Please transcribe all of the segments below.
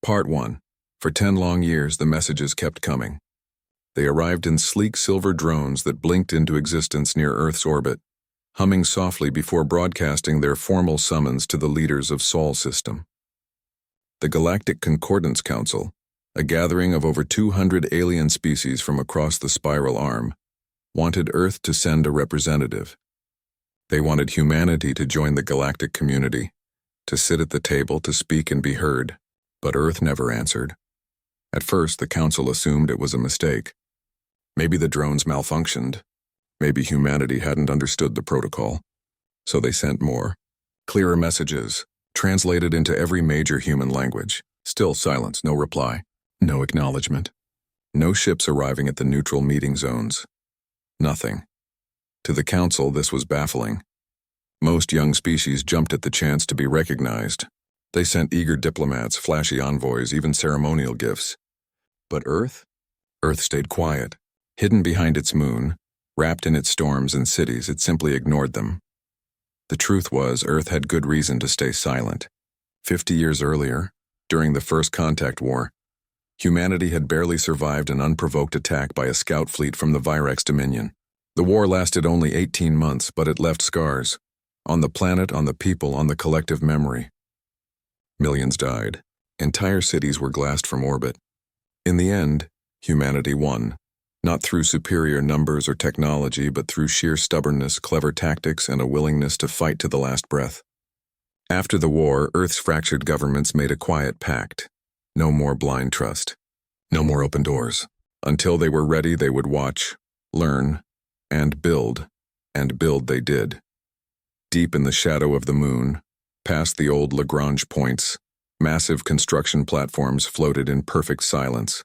Part 1. For 10 long years, the messages kept coming. They arrived in sleek silver drones that blinked into existence near Earth's orbit, humming softly before broadcasting their formal summons to the leaders of Sol system. The Galactic Concordance Council, a gathering of over 200 alien species from across the spiral arm, wanted Earth to send a representative. They wanted humanity to join the galactic community, to sit at the table to speak and be heard, but Earth never answered. At first, the Council assumed it was a mistake. Maybe the drones malfunctioned. Maybe humanity hadn't understood the protocol. So they sent more, clearer messages, translated into every major human language. Still silence, no reply, no acknowledgement. No ships arriving at the neutral meeting zones. Nothing. To the Council, this was baffling. Most young species jumped at the chance to be recognized. They sent eager diplomats, flashy envoys, even ceremonial gifts. But Earth? Earth stayed quiet. Hidden behind its moon, wrapped in its storms and cities, it simply ignored them. The truth was, Earth had good reason to stay silent. 50 years earlier, during the First Contact War, humanity had barely survived an unprovoked attack by a scout fleet from the Virex Dominion. The war lasted only 18 months, but it left scars. On the planet, on the people, on the collective memory. Millions died. Entire cities were glassed from orbit. In the end, humanity won. Not through superior numbers or technology, but through sheer stubbornness, clever tactics, and a willingness to fight to the last breath. After the war, Earth's fractured governments made a quiet pact. No more blind trust. No more open doors. Until they were ready, they would watch, learn, and build they did. Deep in the shadow of the moon, past the old Lagrange points, massive construction platforms floated in perfect silence.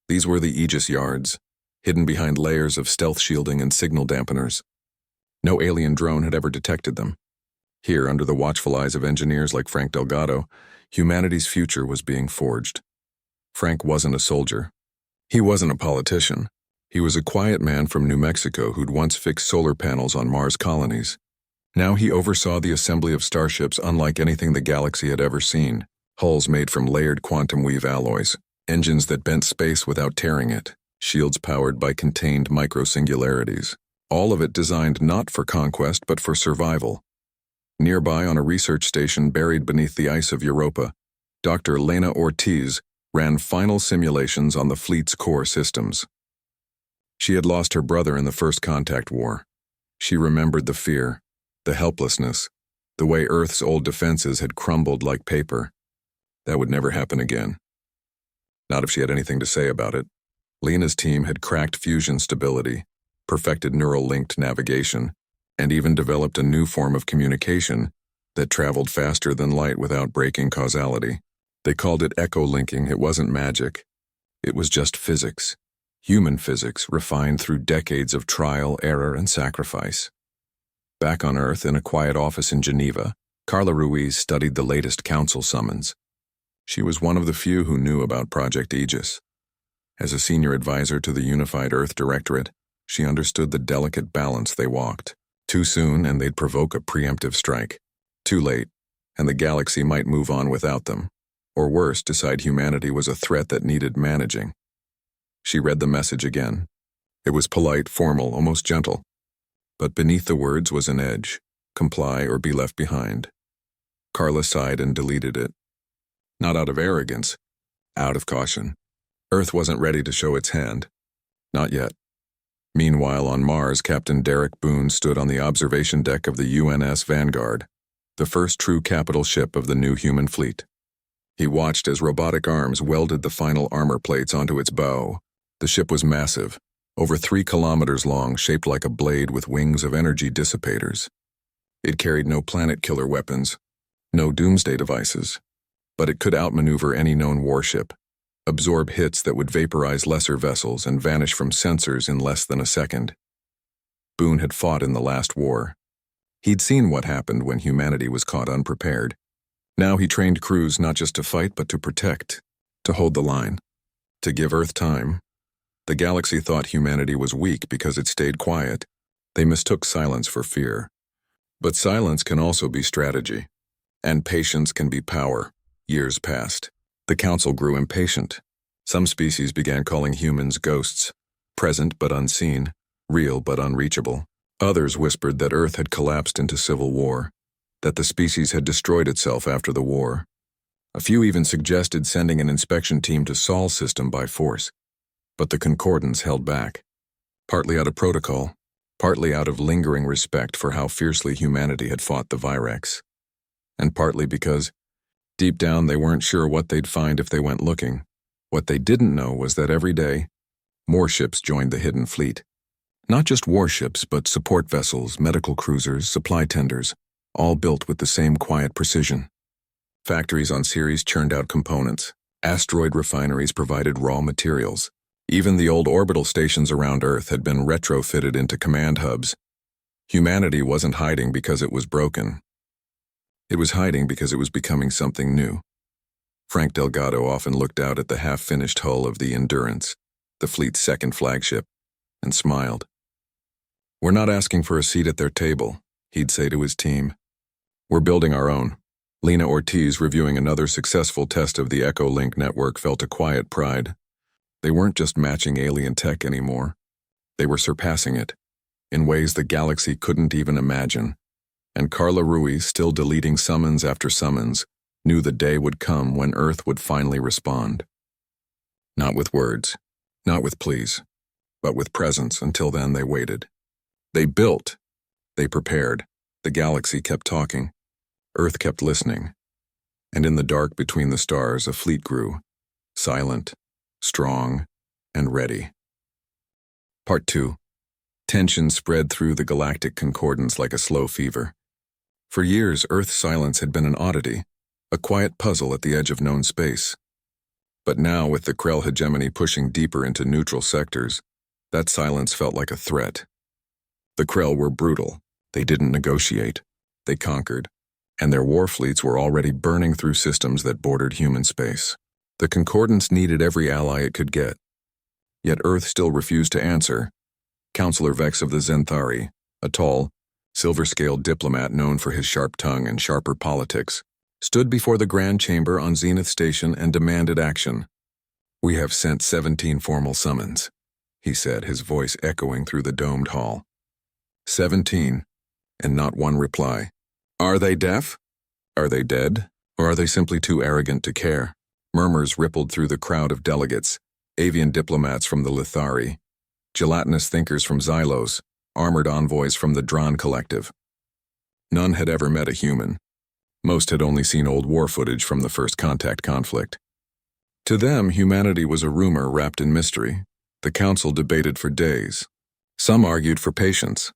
These were the Aegis yards, hidden behind layers of stealth shielding and signal dampeners. No alien drone had ever detected them. Here, under the watchful eyes of engineers like Frank Delgado, humanity's future was being forged. Frank wasn't a soldier. He wasn't a politician. He was a quiet man from New Mexico who'd once fixed solar panels on Mars colonies. Now he oversaw the assembly of starships unlike anything the galaxy had ever seen, hulls made from layered quantum weave alloys, engines that bent space without tearing it, shields powered by contained micro-singularities. All of it designed not for conquest but for survival. Nearby on a research station buried beneath the ice of Europa, Dr. Lena Ortiz ran final simulations on the fleet's core systems. She had lost her brother in the First Contact War. She remembered the fear, the helplessness, the way Earth's old defenses had crumbled like paper. That would never happen again. Not if she had anything to say about it. Lena's team had cracked fusion stability, perfected neural-linked navigation, and even developed a new form of communication that traveled faster than light without breaking causality. They called it echo-linking. It wasn't magic. It was just physics. Human physics refined through decades of trial, error, and sacrifice. Back on Earth, in a quiet office in Geneva, Carla Ruiz studied the latest council summons. She was one of the few who knew about Project Aegis. As a senior advisor to the Unified Earth Directorate, she understood the delicate balance they walked. Too soon, and they'd provoke a preemptive strike. Too late, and the galaxy might move on without them. Or worse, decide humanity was a threat that needed managing. She read the message again. It was polite, formal, almost gentle. But beneath the words was an edge. Comply or be left behind. Carla sighed and deleted it. Not out of arrogance, out of caution. Earth wasn't ready to show its hand. Not yet. Meanwhile, on Mars, Captain Derek Boone stood on the observation deck of the UNS Vanguard, the first true capital ship of the new human fleet. He watched as robotic arms welded the final armor plates onto its bow. The ship was massive, over 3 kilometers long, shaped like a blade with wings of energy dissipators. It carried no planet-killer weapons, no doomsday devices, but it could outmaneuver any known warship, absorb hits that would vaporize lesser vessels and vanish from sensors in less than a second. Boone had fought in the last war. He'd seen what happened when humanity was caught unprepared. Now he trained crews not just to fight but to protect, to hold the line, to give Earth time. The galaxy thought humanity was weak because it stayed quiet. They mistook silence for fear. But silence can also be strategy. And patience can be power. Years passed. The council grew impatient. Some species began calling humans ghosts, present but unseen, real but unreachable. Others whispered that Earth had collapsed into civil war, that the species had destroyed itself after the war. A few even suggested sending an inspection team to Sol's system by force, but the concordants held back, partly out of protocol, partly out of lingering respect for how fiercely humanity had fought the Virex, and partly because, deep down, they weren't sure what they'd find if they went looking. What they didn't know was that every day, more ships joined the hidden fleet. Not just warships, but support vessels, medical cruisers, supply tenders, all built with the same quiet precision. Factories on Ceres churned out components. Asteroid refineries provided raw materials. Even the old orbital stations around Earth had been retrofitted into command hubs. Humanity wasn't hiding because it was broken. It was hiding because it was becoming something new. Frank Delgado often looked out at the half-finished hull of the Endurance, the fleet's second flagship, and smiled. "We're not asking for a seat at their table," he'd say to his team. "We're building our own." Lena Ortiz, reviewing another successful test of the Echo-Link network, felt a quiet pride. They weren't just matching alien tech anymore. They were surpassing it, in ways the galaxy couldn't even imagine. And Carla Ruiz, still deleting summons after summons, knew the day would come when Earth would finally respond. Not with words, not with pleas, but with presence. Until then, they waited. They built. They prepared. The galaxy kept talking. Earth kept listening. And in the dark between the stars, a fleet grew, silent, strong, and ready. Part 2. Tension spread through the galactic concordance like a slow fever. For years, Earth's silence had been an oddity, a quiet puzzle at the edge of known space. But now, with the Krell hegemony pushing deeper into neutral sectors, that silence felt like a threat. The Krell were brutal. They didn't negotiate. They conquered. And their war fleets were already burning through systems that bordered human space. The concordance needed every ally it could get. Yet Earth still refused to answer. Counselor Vex of the Zenthari, a tall, silver-scaled diplomat known for his sharp tongue and sharper politics, stood before the Grand Chamber on Zenith Station and demanded action. "We have sent 17 formal summons," he said, his voice echoing through the domed hall. 17, and not one reply. Are they deaf? Are they dead? Or are they simply too arrogant to care? Murmurs rippled through the crowd of delegates, avian diplomats from the Lithari, gelatinous thinkers from Xylos, armored envoys from the Dron Collective. None had ever met a human. Most had only seen old war footage from the First Contact conflict. To them, humanity was a rumor wrapped in mystery. The council debated for days. Some argued for patience.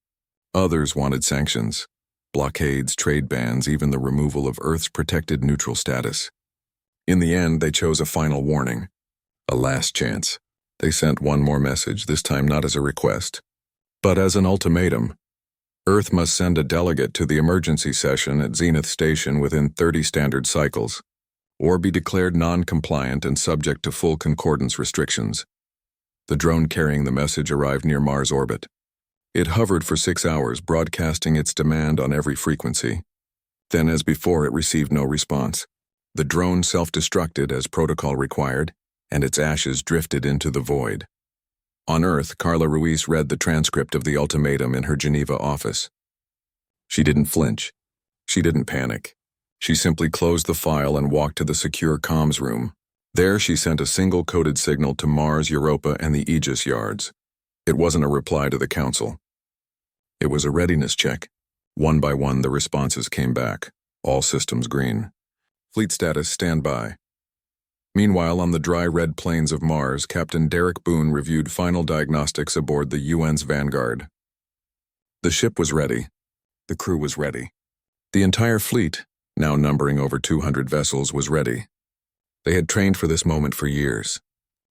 Others wanted sanctions. Blockades, trade bans, even the removal of Earth's protected neutral status. In the end, they chose a final warning. A last chance. They sent one more message, this time not as a request, but as an ultimatum. Earth must send a delegate to the emergency session at Zenith Station within 30 standard cycles, or be declared non-compliant and subject to full concordance restrictions. The drone carrying the message arrived near Mars orbit. It hovered for 6 hours, broadcasting its demand on every frequency. Then, as before, it received no response. The drone self-destructed as protocol required, and its ashes drifted into the void. On Earth, Carla Ruiz read the transcript of the ultimatum in her Geneva office. She didn't flinch. She didn't panic. She simply closed the file and walked to the secure comms room. There, she sent a single coded signal to Mars, Europa, and the Aegis yards. It wasn't a reply to the council. It was a readiness check. One by one, the responses came back. All systems green. Fleet status standby. Meanwhile, on the dry red plains of Mars, Captain Derek Boone reviewed final diagnostics aboard the UN's Vanguard. The ship was ready. The crew was ready. The entire fleet, now numbering over 200 vessels, was ready. They had trained for this moment for years.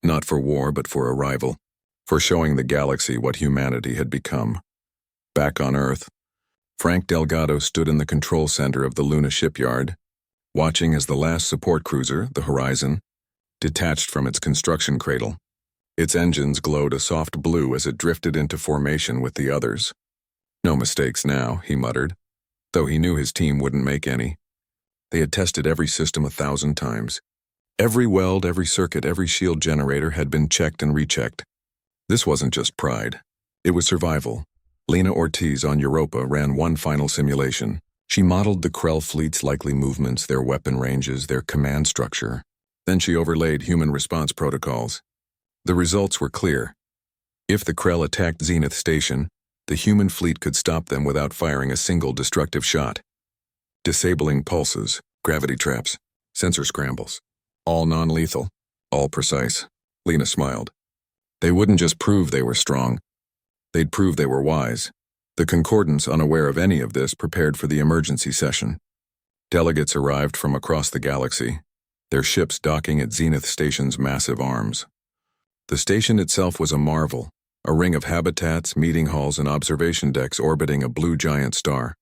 Not for war, but for arrival. For showing the galaxy what humanity had become. Back on Earth, Frank Delgado stood in the control center of the Luna shipyard, watching as the last support cruiser, the Horizon, detached from its construction cradle. Its engines glowed a soft blue as it drifted into formation with the others. No mistakes now, he muttered, though he knew his team wouldn't make any. They had tested every system 1,000 times. Every weld, every circuit, every shield generator had been checked and rechecked. This wasn't just pride. It was survival. Lena Ortiz on Europa ran one final simulation. She modeled the Krell fleet's likely movements, their weapon ranges, their command structure. Then she overlaid human response protocols. The results were clear. If the Krell attacked Zenith Station, the human fleet could stop them without firing a single destructive shot. Disabling pulses, gravity traps, sensor scrambles. All non-lethal, all precise. Lena smiled. They wouldn't just prove they were strong. They'd prove they were wise. The Concordants, unaware of any of this, prepared for the emergency session. Delegates arrived from across the galaxy, their ships docking at Zenith Station's massive arms. The station itself was a marvel, a ring of habitats, meeting halls, and observation decks orbiting a blue giant star.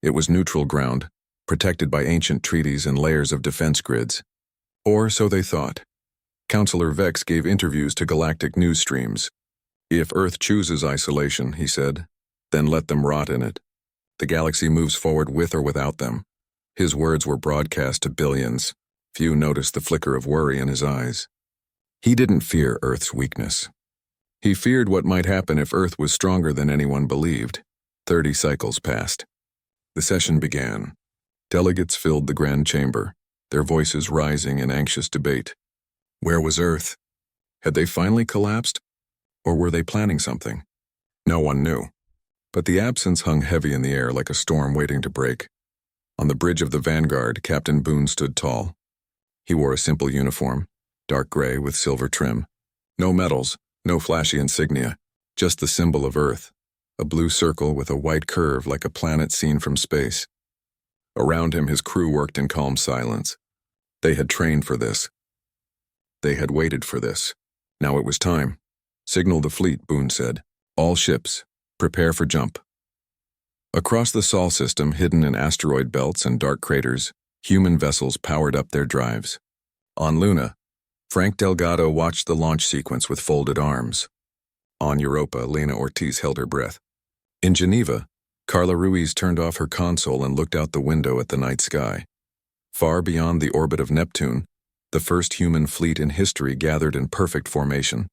It was neutral ground, protected by ancient treaties and layers of defense grids. Or so they thought. Counselor Vex gave interviews to galactic news streams. If Earth chooses isolation, he said, then let them rot in it. The galaxy moves forward with or without them. His words were broadcast to billions. Few noticed the flicker of worry in his eyes. He didn't fear Earth's weakness. He feared what might happen if Earth was stronger than anyone believed. 30 cycles passed. The session began. Delegates filled the grand chamber, their voices rising in anxious debate. Where was Earth? Had they finally collapsed? Or were they planning something? No one knew. But the absence hung heavy in the air like a storm waiting to break. On the bridge of the Vanguard, Captain Boone stood tall. He wore a simple uniform, dark gray with silver trim. No medals, no flashy insignia, just the symbol of Earth, a blue circle with a white curve like a planet seen from space. Around him, his crew worked in calm silence. They had trained for this. They had waited for this. Now it was time. Signal the fleet, Boone said. All ships, prepare for jump. Across the Sol system, hidden in asteroid belts and dark craters, human vessels powered up their drives. On Luna, Frank Delgado watched the launch sequence with folded arms. On Europa, Lena Ortiz held her breath. In Geneva, Carla Ruiz turned off her console and looked out the window at the night sky. Far beyond the orbit of Neptune, the first human fleet in history gathered in perfect formation.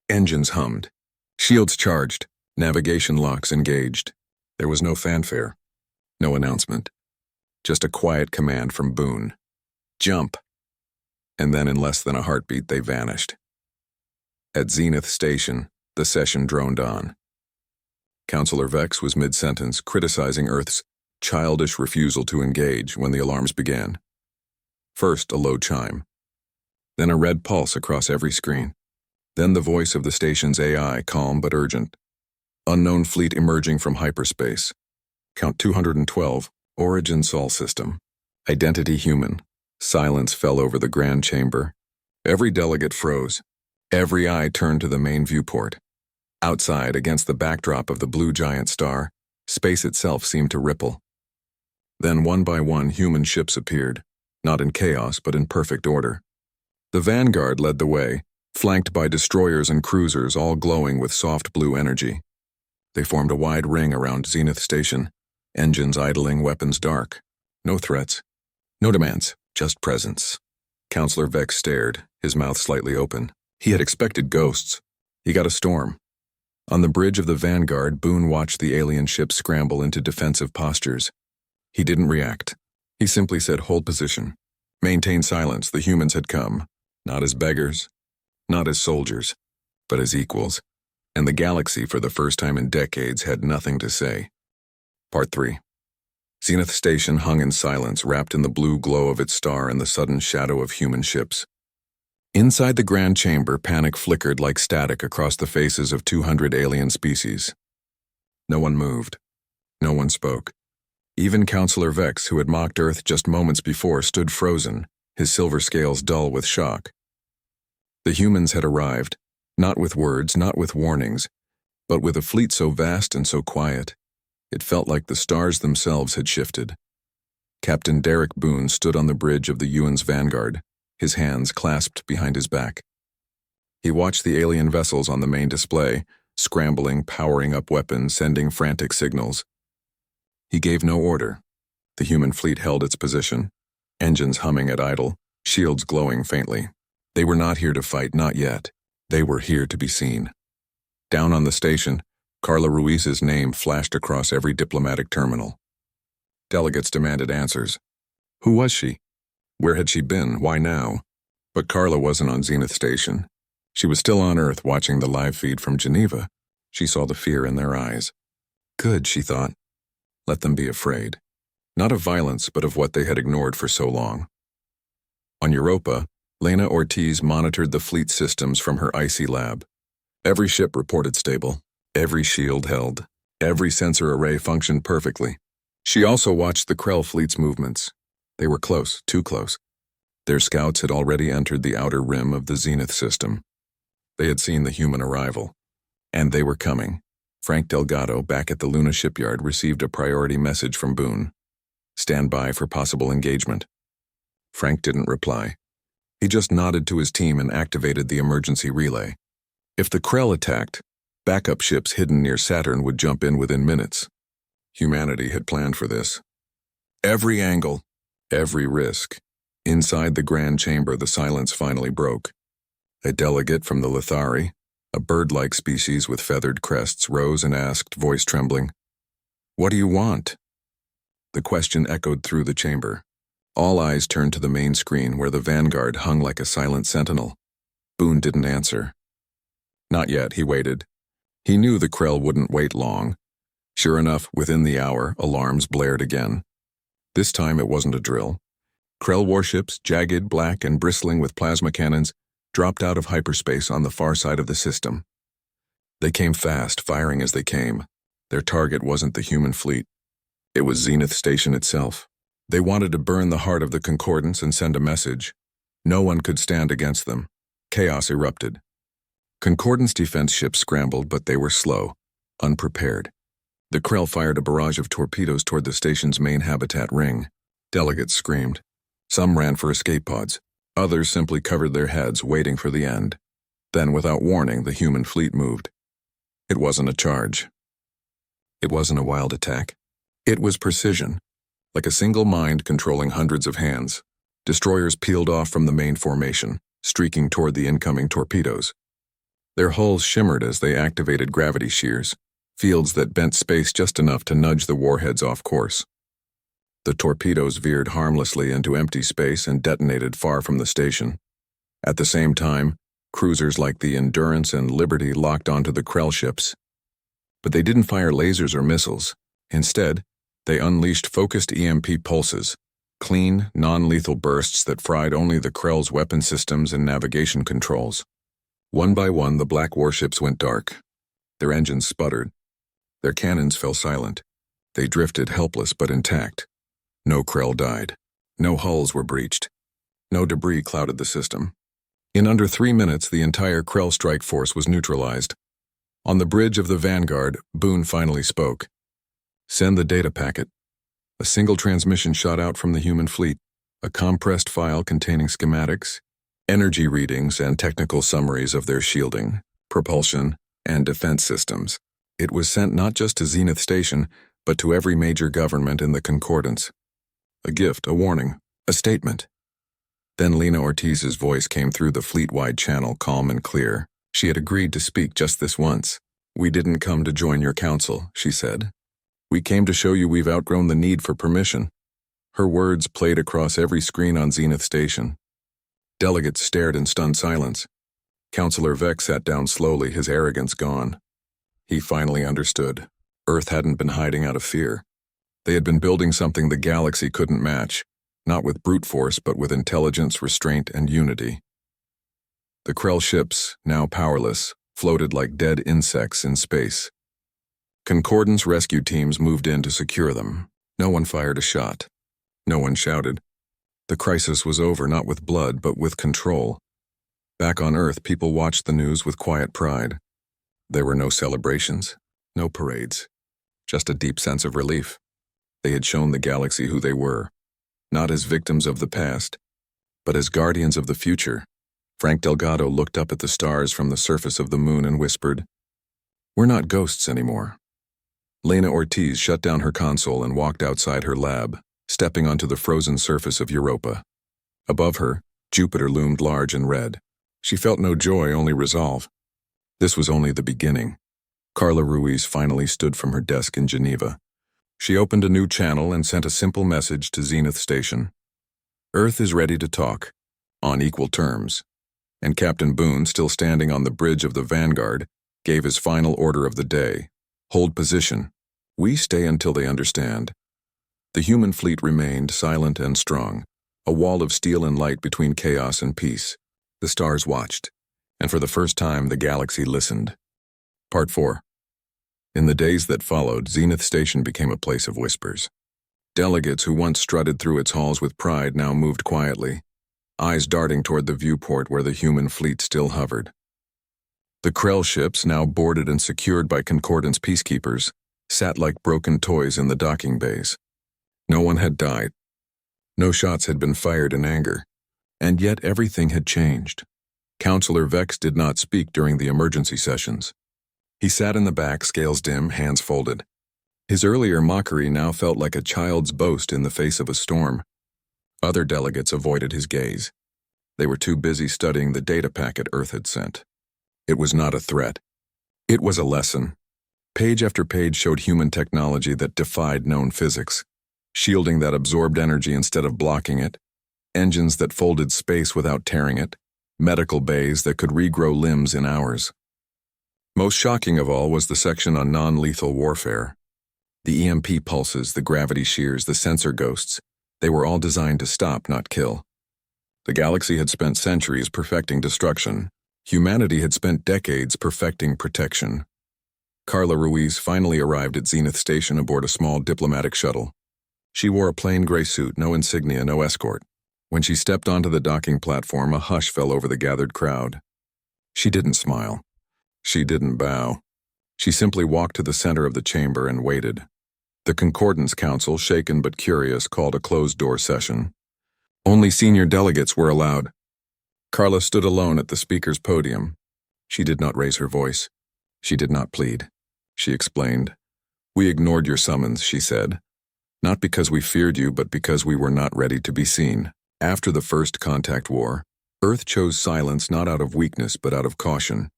Engines hummed. Shields charged. Navigation locks engaged. There was no fanfare. No announcement. Just a quiet command from Boone. Jump. And then in less than a heartbeat, they vanished. At Zenith Station, the session droned on. Counselor Vex was mid-sentence, criticizing Earth's childish refusal to engage when the alarms began. First, a low chime. Then a red pulse across every screen. Then the voice of the station's AI, calm but urgent. Unknown fleet emerging from hyperspace. Count 212, origin Sol system. Identity human. Silence fell over the grand chamber. Every delegate froze. Every eye turned to the main viewport. Outside, against the backdrop of the blue giant star, space itself seemed to ripple. Then one by one human ships appeared, not in chaos but in perfect order. The Vanguard led the way, flanked by destroyers and cruisers all glowing with soft blue energy. They formed a wide ring around Zenith Station, engines idling, weapons dark. No threats. No demands, just presence. Counselor Vex stared, his mouth slightly open. He had expected ghosts. He got a storm. On the bridge of the Vanguard, Boone watched the alien ship scramble into defensive postures. He didn't react. He simply said, hold position. Maintain silence, the humans had come. Not as beggars, not as soldiers, but as equals. And the galaxy, for the first time in decades, had nothing to say. Part 3. Zenith Station hung in silence, wrapped in the blue glow of its star and the sudden shadow of human ships. Inside the grand chamber, panic flickered like static across the faces of 200 alien species. No one moved. No one spoke. Even Counselor Vex, who had mocked Earth just moments before, stood frozen, his silver scales dull with shock. The humans had arrived, not with words, not with warnings, but with a fleet so vast and so quiet, it felt like the stars themselves had shifted. Captain Derek Boone stood on the bridge of the Ewan's Vanguard, his hands clasped behind his back. He watched the alien vessels on the main display, scrambling, powering up weapons, sending frantic signals. He gave no order. The human fleet held its position, engines humming at idle, shields glowing faintly. They were not here to fight, not yet. They were here to be seen. Down on the station, Carla Ruiz's name flashed across every diplomatic terminal. Delegates demanded answers. Who was she? Where had she been? Why now? But Carla wasn't on Zenith Station. She was still on Earth watching the live feed from Geneva. She saw the fear in their eyes. Good, she thought. Let them be afraid. Not of violence, but of what they had ignored for so long. On Europa, Lena Ortiz monitored the fleet systems from her icy lab. Every ship reported stable. Every shield held. Every sensor array functioned perfectly. She also watched the Krell fleet's movements. They were close, too close. Their scouts had already entered the outer rim of the Zenith system. They had seen the human arrival. And they were coming. Frank Delgado, back at the Luna shipyard, received a priority message from Boone. Stand by for possible engagement. Frank didn't reply. He just nodded to his team and activated the emergency relay. If the Krell attacked, backup ships hidden near Saturn would jump in within minutes. Humanity had planned for this. Every angle, every risk. Inside the grand chamber, the silence finally broke. A delegate from the Lithari, a bird-like species with feathered crests, rose and asked, voice trembling, "What do you want?" The question echoed through the chamber. All eyes turned to the main screen where the Vanguard hung like a silent sentinel. Boone didn't answer. Not yet, he waited. He knew the Krell wouldn't wait long. Sure enough, within the hour, alarms blared again. This time it wasn't a drill. Krell warships, jagged, black, and bristling with plasma cannons, dropped out of hyperspace on the far side of the system. They came fast, firing as they came. Their target wasn't the human fleet. It was Zenith Station itself. They wanted to burn the heart of the Concordance and send a message. No one could stand against them. Chaos erupted. Concordance defense ships scrambled, but they were slow, unprepared. The Krell fired a barrage of torpedoes toward the station's main habitat ring. Delegates screamed. Some ran for escape pods. Others simply covered their heads, waiting for the end. Then, without warning, the human fleet moved. It wasn't a charge. It wasn't a wild attack. It was precision, like a single mind controlling hundreds of hands. Destroyers peeled off from the main formation, streaking toward the incoming torpedoes. Their hulls shimmered as they activated gravity shears, fields that bent space just enough to nudge the warheads off course. The torpedoes veered harmlessly into empty space and detonated far from the station. At the same time, cruisers like the Endurance and Liberty locked onto the Krell ships. But they didn't fire lasers or missiles. Instead, they unleashed focused EMP pulses, clean, non-lethal bursts that fried only the Krell's weapon systems and navigation controls. One by one, the black warships went dark. Their engines sputtered. Their cannons fell silent. They drifted helpless but intact. No Krell died. No hulls were breached. No debris clouded the system. In under 3 minutes, the entire Krell strike force was neutralized. On the bridge of the Vanguard, Boone finally spoke. Send the data packet. A single transmission shot out from the human fleet, a compressed file containing schematics, energy readings, and technical summaries of their shielding, propulsion, and defense systems. It was sent not just to Zenith Station, but to every major government in the Concordance. A gift, a warning, a statement. Then Lena Ortiz's voice came through the fleet-wide channel, calm and clear. She had agreed to speak just this once. "We didn't come to join your council," she said. "We came to show you we've outgrown the need for permission." Her words played across every screen on Zenith Station. Delegates stared in stunned silence. Councillor Vex sat down slowly, his arrogance gone. He finally understood. Earth hadn't been hiding out of fear. They had been building something the galaxy couldn't match, not with brute force, but with intelligence, restraint, and unity. The Krell ships, now powerless, floated like dead insects in space. Concordance rescue teams moved in to secure them. No one fired a shot. No one shouted. The crisis was over, not with blood, but with control. Back on Earth, people watched the news with quiet pride. There were no celebrations, no parades, just a deep sense of relief. They had shown the galaxy who they were, not as victims of the past, but as guardians of the future. Frank Delgado looked up at the stars from the surface of the moon and whispered, "We're not ghosts anymore." Lena Ortiz shut down her console and walked outside her lab, stepping onto the frozen surface of Europa. Above her, Jupiter loomed large and red. She felt no joy, only resolve. This was only the beginning. Carla Ruiz finally stood from her desk in Geneva. She opened a new channel and sent a simple message to Zenith Station. Earth is ready to talk, on equal terms. And Captain Boone, still standing on the bridge of the Vanguard, gave his final order of the day. Hold position. We stay until they understand. The human fleet remained silent and strong, a wall of steel and light between chaos and peace. The stars watched, and for the first time the galaxy listened. Part 4. In the days that followed, Zenith Station became a place of whispers. Delegates who once strutted through its halls with pride now moved quietly, eyes darting toward the viewport where the human fleet still hovered. The Krell ships, now boarded and secured by Concordance peacekeepers, sat like broken toys in the docking bays. No one had died. No shots had been fired in anger. And yet everything had changed. Counselor Vex did not speak during the emergency sessions. He sat in the back, scales dim, hands folded. His earlier mockery now felt like a child's boast in the face of a storm. Other delegates avoided his gaze. They were too busy studying the data packet Earth had sent. It was not a threat. It was a lesson. Page after page showed human technology that defied known physics. Shielding that absorbed energy instead of blocking it. Engines that folded space without tearing it. Medical bays that could regrow limbs in hours. Most shocking of all was the section on non-lethal warfare. The EMP pulses, the gravity shears, the sensor ghosts. They were all designed to stop, not kill. The galaxy had spent centuries perfecting destruction. Humanity had spent decades perfecting protection. Carla Ruiz finally arrived at Zenith Station aboard a small diplomatic shuttle. She wore a plain gray suit, no insignia, no escort. When she stepped onto the docking platform, a hush fell over the gathered crowd. She didn't smile. She didn't bow. She simply walked to the center of the chamber and waited. The Concordance Council, shaken but curious, called a closed-door session. Only senior delegates were allowed. Carla stood alone at the speaker's podium. She did not raise her voice. She did not plead. She explained. "We ignored your summons," she said. "Not because we feared you, but because we were not ready to be seen. After the first contact war, Earth chose silence not out of weakness but out of caution.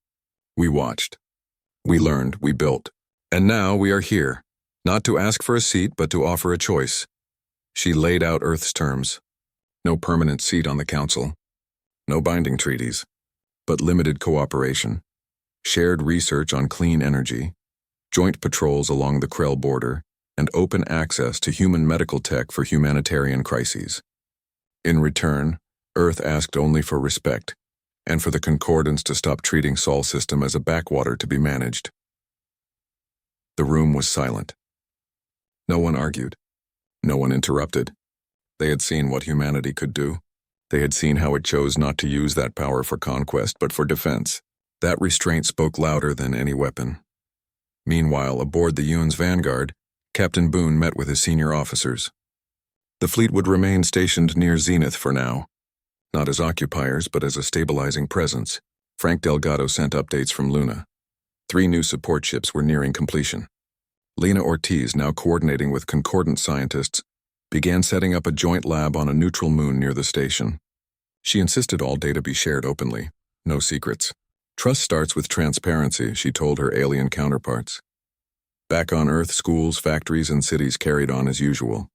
We watched. We learned, we built. And now we are here, not to ask for a seat but to offer a choice." She laid out Earth's terms. No permanent seat on the council. No binding treaties. But limited cooperation. Shared research on clean energy. Joint patrols along the Krell border. And open access to human medical tech for humanitarian crises. In return, Earth asked only for respect, and for the Concordance to stop treating Sol System as a backwater to be managed. The room was silent. No one argued. No one interrupted. They had seen what humanity could do. They had seen how it chose not to use that power for conquest, but for defense. That restraint spoke louder than any weapon. Meanwhile, aboard the Yuan's Vanguard, Captain Boone met with his senior officers. The fleet would remain stationed near Zenith for now. Not as occupiers, but as a stabilizing presence. Frank Delgado sent updates from Luna. 3 new support ships were nearing completion. Lena Ortiz, now coordinating with Concordant scientists, began setting up a joint lab on a neutral moon near the station. She insisted all data be shared openly. No secrets. Trust starts with transparency, she told her alien counterparts. Back on Earth, schools, factories, and cities carried on as usual.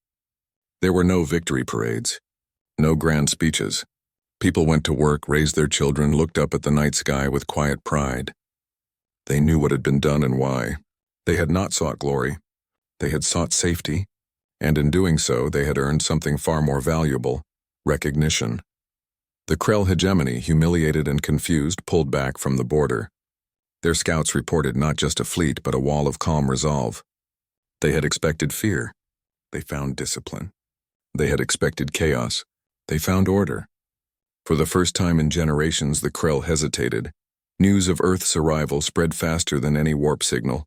There were no victory parades. No grand speeches. People went to work, raised their children, looked up at the night sky with quiet pride. They knew what had been done and why. They had not sought glory. They had sought safety, and in doing so, they had earned something far more valuable, recognition. The Krell hegemony, humiliated and confused, pulled back from the border. Their scouts reported not just a fleet, but a wall of calm resolve. They had expected fear. They found discipline. They had expected chaos. They found order. For the first time in generations, the Krell hesitated. News of Earth's arrival spread faster than any warp signal.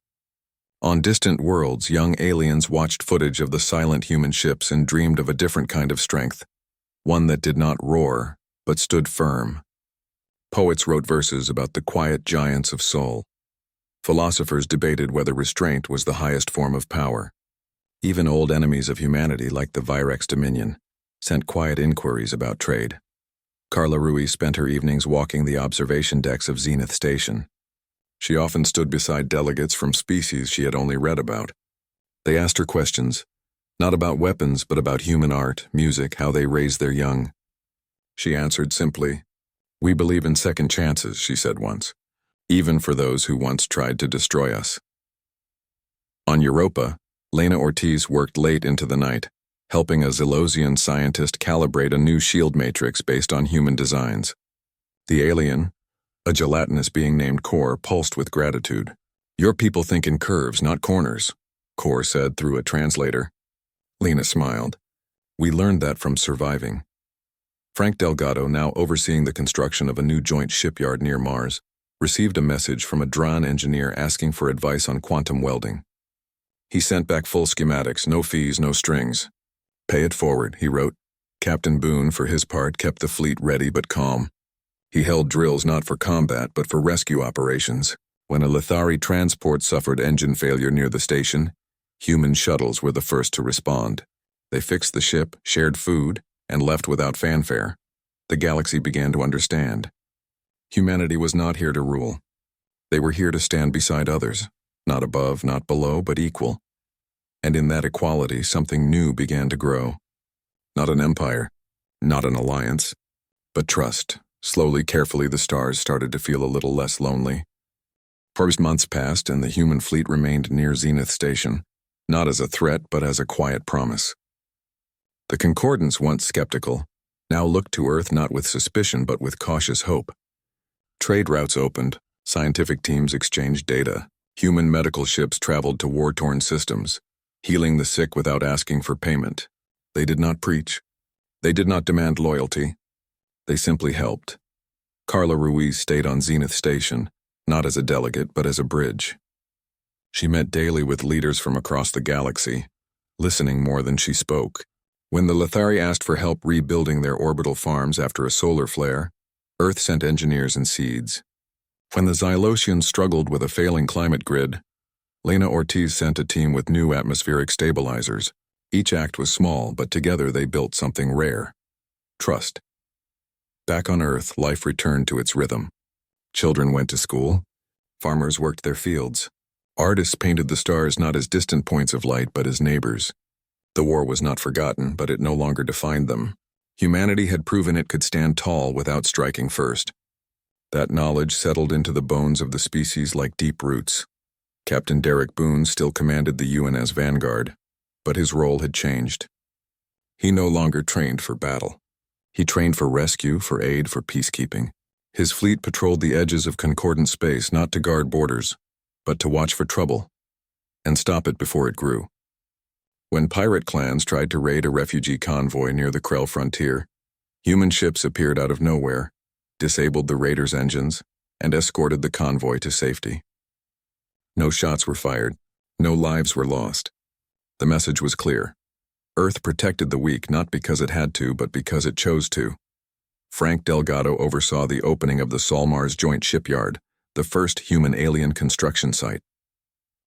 On distant worlds, young aliens watched footage of the silent human ships and dreamed of a different kind of strength. One that did not roar, but stood firm. Poets wrote verses about the quiet giants of soul. Philosophers debated whether restraint was the highest form of power. Even old enemies of humanity, like the Virex Dominion, sent quiet inquiries about trade. Carla Ruiz spent her evenings walking the observation decks of Zenith Station. She often stood beside delegates from species she had only read about. They asked her questions, not about weapons, but about human art, music, how they raise their young. She answered simply, "We believe in second chances," she said once, "even for those who once tried to destroy us." On Europa, Lena Ortiz worked late into the night, helping a Zelosian scientist calibrate a new shield matrix based on human designs. The alien, a gelatinous being named Core, pulsed with gratitude. "Your people think in curves, not corners," Core said through a translator. Lena smiled. "We learned that from surviving." Frank Delgado, now overseeing the construction of a new joint shipyard near Mars, received a message from a Dran engineer asking for advice on quantum welding. He sent back full schematics, no fees, no strings. "Pay it forward," he wrote. Captain Boone, for his part, kept the fleet ready but calm. He held drills not for combat but for rescue operations. When a Lithari transport suffered engine failure near the station, human shuttles were the first to respond. They fixed the ship, shared food, and left without fanfare. The galaxy began to understand. Humanity was not here to rule. They were here to stand beside others, not above, not below, but equal. And in that equality, something new began to grow. Not an empire, not an alliance, but trust. Slowly, carefully, the stars started to feel a little less lonely. Months passed, and the human fleet remained near Zenith Station, not as a threat, but as a quiet promise. The Concordants, once skeptical, now looked to Earth not with suspicion, but with cautious hope. Trade routes opened, scientific teams exchanged data, human medical ships traveled to war-torn systems, healing the sick without asking for payment. They did not preach. They did not demand loyalty. They simply helped. Carla Ruiz stayed on Zenith Station, not as a delegate, but as a bridge. She met daily with leaders from across the galaxy, listening more than she spoke. When the Lithari asked for help rebuilding their orbital farms after a solar flare, Earth sent engineers and seeds. When the Xylosians struggled with a failing climate grid, Lena Ortiz sent a team with new atmospheric stabilizers. Each act was small, but together they built something rare. Trust. Back on Earth, life returned to its rhythm. Children went to school. Farmers worked their fields. Artists painted the stars not as distant points of light, but as neighbors. The war was not forgotten, but it no longer defined them. Humanity had proven it could stand tall without striking first. That knowledge settled into the bones of the species like deep roots. Captain Derek Boone still commanded the UNS Vanguard, but his role had changed. He no longer trained for battle. He trained for rescue, for aid, for peacekeeping. His fleet patrolled the edges of concordant space not to guard borders, but to watch for trouble and stop it before it grew. When pirate clans tried to raid a refugee convoy near the Krell frontier, human ships appeared out of nowhere, disabled the raiders' engines, and escorted the convoy to safety. No shots were fired, no lives were lost. The message was clear. Earth protected the weak not because it had to, but because it chose to. Frank Delgado oversaw the opening of the Solmars Joint Shipyard, the first human-alien construction site.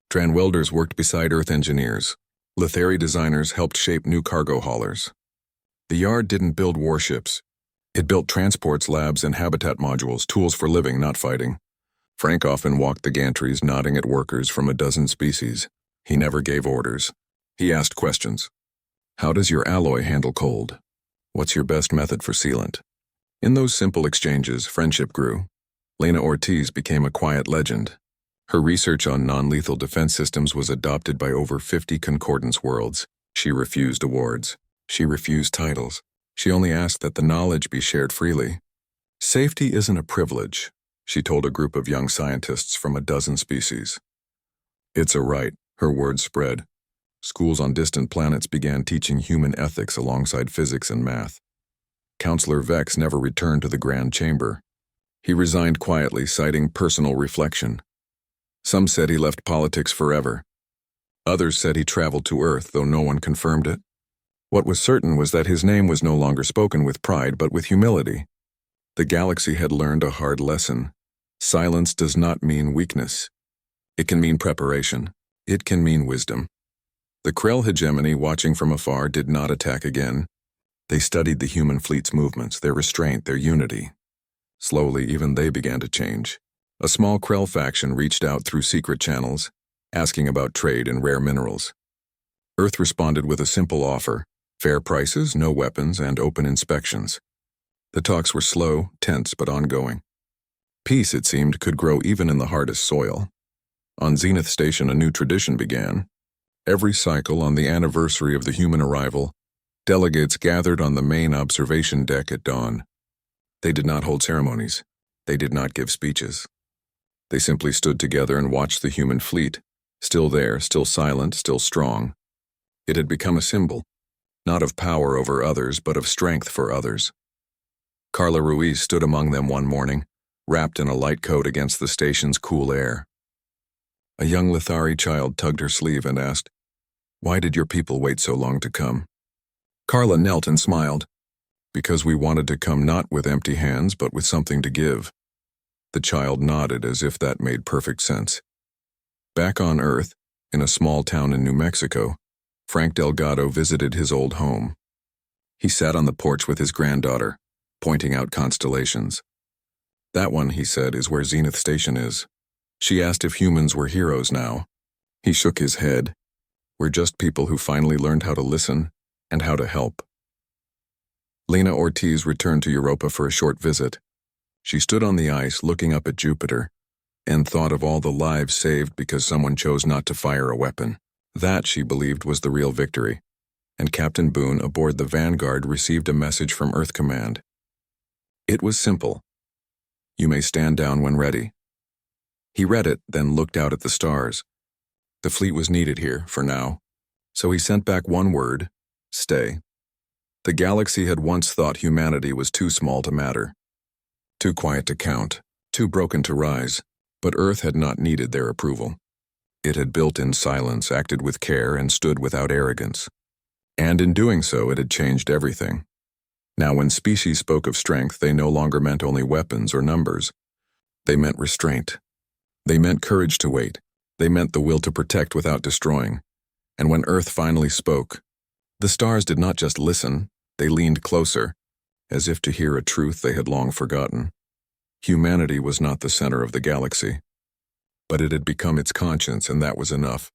Dran welders worked beside Earth engineers. Lithari designers helped shape new cargo haulers. The yard didn't build warships. It built transports, labs, and habitat modules, tools for living, not fighting. Frank often walked the gantries, nodding at workers from a dozen species. He never gave orders. He asked questions. How does your alloy handle cold? What's your best method for sealant? In those simple exchanges, friendship grew. Lena Ortiz became a quiet legend. Her research on non-lethal defense systems was adopted by over 50 concordance worlds. She refused awards. She refused titles. She only asked that the knowledge be shared freely. Safety isn't a privilege, she told a group of young scientists from a dozen species. It's a right, her words spread. Schools on distant planets began teaching human ethics alongside physics and math. Counselor Vex never returned to the Grand Chamber. He resigned quietly, citing personal reflection. Some said he left politics forever. Others said he traveled to Earth, though no one confirmed it. What was certain was that his name was no longer spoken with pride, but with humility. The galaxy had learned a hard lesson. Silence does not mean weakness. It can mean preparation. It can mean wisdom. The Krell hegemony, watching from afar, did not attack again. They studied the human fleet's movements, their restraint, their unity. Slowly, even they began to change. A small Krell faction reached out through secret channels, asking about trade in rare minerals. Earth responded with a simple offer: fair prices, no weapons, and open inspections. The talks were slow, tense, but ongoing. Peace, it seemed, could grow even in the hardest soil. On Zenith Station, a new tradition began. Every cycle, on the anniversary of the human arrival, delegates gathered on the main observation deck at dawn. They did not hold ceremonies. They did not give speeches. They simply stood together and watched the human fleet, still there, still silent, still strong. It had become a symbol, not of power over others, but of strength for others. Carla Ruiz stood among them one morning, wrapped in a light coat against the station's cool air. A young Lithari child tugged her sleeve and asked, "Why did your people wait so long to come?" Carla knelt and smiled. "Because we wanted to come not with empty hands, but with something to give." The child nodded as if that made perfect sense. Back on Earth, in a small town in New Mexico, Frank Delgado visited his old home. He sat on the porch with his granddaughter, pointing out constellations. "That one," he said, "is where Zenith Station is." She asked if humans were heroes now. He shook his head. "We're just people who finally learned how to listen and how to help." Lena Ortiz returned to Europa for a short visit. She stood on the ice looking up at Jupiter and thought of all the lives saved because someone chose not to fire a weapon. That, she believed, was the real victory. And Captain Boone aboard the Vanguard received a message from Earth Command. It was simple: "You may stand down when ready." He read it, then looked out at the stars. The fleet was needed here, for now. So he sent back one word: stay. The galaxy had once thought humanity was too small to matter, too quiet to count, too broken to rise, but Earth had not needed their approval. It had built in silence, acted with care, and stood without arrogance. And in doing so, it had changed everything. Now, when species spoke of strength, they no longer meant only weapons or numbers. They meant restraint. They meant courage to wait. They meant the will to protect without destroying. And when Earth finally spoke, the stars did not just listen, they leaned closer, as if to hear a truth they had long forgotten. Humanity was not the center of the galaxy, but it had become its conscience, and that was enough.